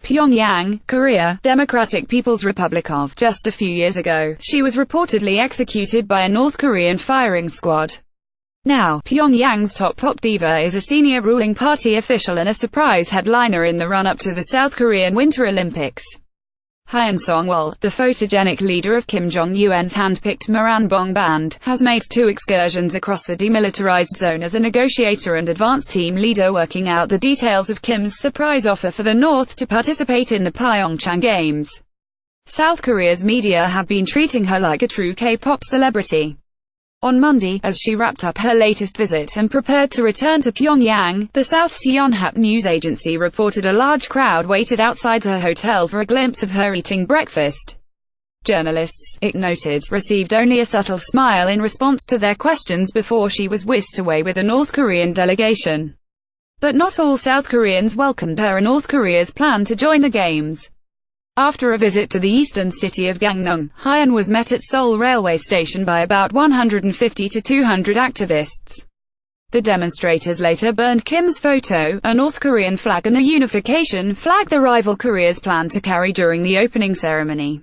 Pyongyang, Korea, Democratic People's Republic of. Just a few years ago, she was reportedly executed by a North Korean firing squad. Now, Pyongyang's top pop diva is a senior ruling party official and a surprise headliner in the run-up to the South Korean Winter Olympics. Hyon Song Wol, the photogenic leader of Kim Jong Un's hand-picked Moranbong Band, has made 2 excursions across the Demilitarized Zone as a negotiator and advanced team leader, working out the details of Kim's surprise offer for the North to participate in the Pyeongchang Games. South Korea's media have been treating her like a true K-pop celebrity. On Monday, as she wrapped up her latest visit and prepared to return to Pyongyang, the South's Yonhap news agency reported a large crowd waited outside her hotel for a glimpse of her eating breakfast. Journalists, it noted, received only a subtle smile in response to their questions before she was whisked away with a North Korean delegation. But not all South Koreans welcomed her and North Korea's plan to join the Games. After a visit to the eastern city of Gangneung, Hyon was met at Seoul railway station by about 150 to 200 activists. The demonstrators later burned Kim's photo, a North Korean flag and a unification flag the rival Korea's planned to carry during the opening ceremony.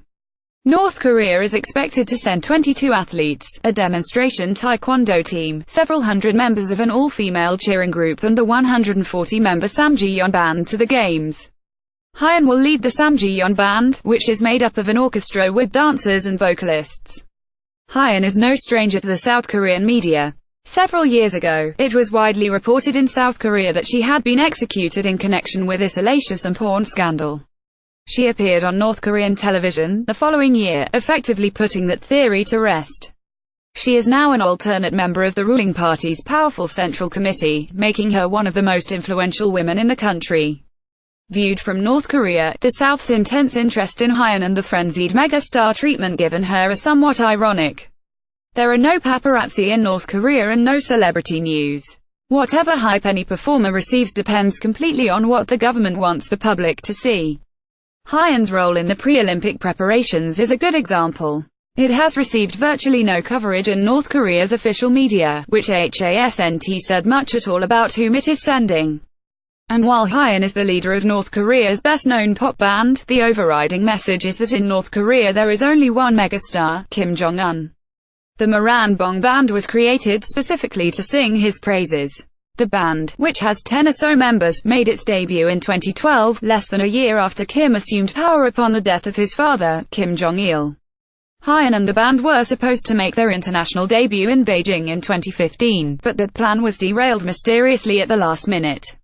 North Korea is expected to send 22 athletes, a demonstration taekwondo team, several hundred members of an all-female cheering group and the 140-member Samjiyon Band to the Games. Hyon will lead the Samjiyon Band, which is made up of an orchestra with dancers and vocalists. Hyon is no stranger to the South Korean media. Several years ago, it was widely reported in South Korea that she had been executed in connection with this salacious and porn scandal. She appeared on North Korean television the following year, effectively putting that theory to rest. She is now an alternate member of the ruling party's powerful Central Committee, making her one of the most influential women in the country. Viewed from North Korea, the South's intense interest in Hyon and the frenzied megastar treatment given her are somewhat ironic. There are no paparazzi in North Korea and no celebrity news. Whatever hype any performer receives depends completely on what the government wants the public to see. Hyun's role in the pre-Olympic preparations is a good example. It has received virtually no coverage in North Korea's official media, which hasn't said much at all about whom it is sending. And while Hyon is the leader of North Korea's best-known pop band, the overriding message is that in North Korea there is only one megastar, Kim Jong Un. The Moranbong Band was created specifically to sing his praises. The band, which has 10 or so members, made its debut in 2012, less than a year after Kim assumed power upon the death of his father, Kim Jong Un. Hyon and the band were supposed to make their international debut in Beijing in 2015, but that plan was derailed mysteriously at the last minute.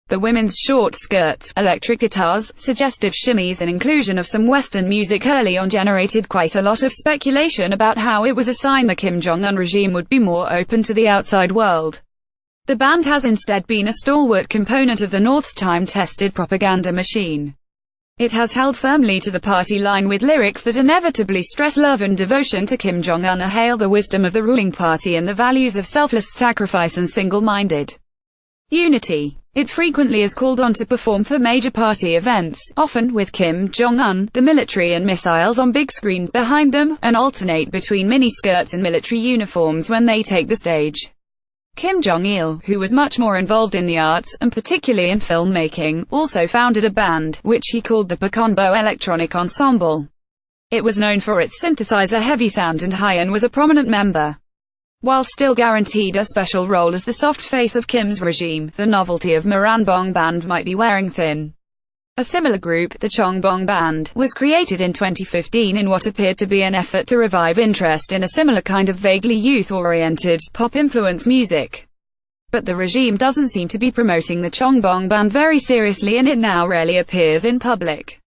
The women's short skirts, electric guitars, suggestive shimmies and inclusion of some Western music early on generated quite a lot of speculation about how it was a sign the Kim Jong Un regime would be more open to the outside world. The band has instead been a stalwart component of the North's time-tested propaganda machine. It has held firmly to the party line with lyrics that inevitably stress love and devotion to Kim Jong Un or hail the wisdom of the ruling party and the values of selfless sacrifice and single-minded unity. It frequently is called on to perform for major party events, often with Kim Jong Un, the military and missiles on big screens behind them, and alternate between miniskirts and military uniforms when they take the stage. Kim Jong-il, who was much more involved in the arts, and particularly in filmmaking, also founded a band, which he called the Pyeongchang Electronic Ensemble. It was known for its synthesizer-heavy sound and Hyon was a prominent member. While still guaranteed a special role as the soft face of Kim's regime, the novelty of Moranbong Band might be wearing thin. A similar group, the Pyeongchang Band, was created in 2015 in what appeared to be an effort to revive interest in a similar kind of vaguely youth-oriented, pop-influence music. But the regime doesn't seem to be promoting the Pyeongchang Band very seriously and it now rarely appears in public.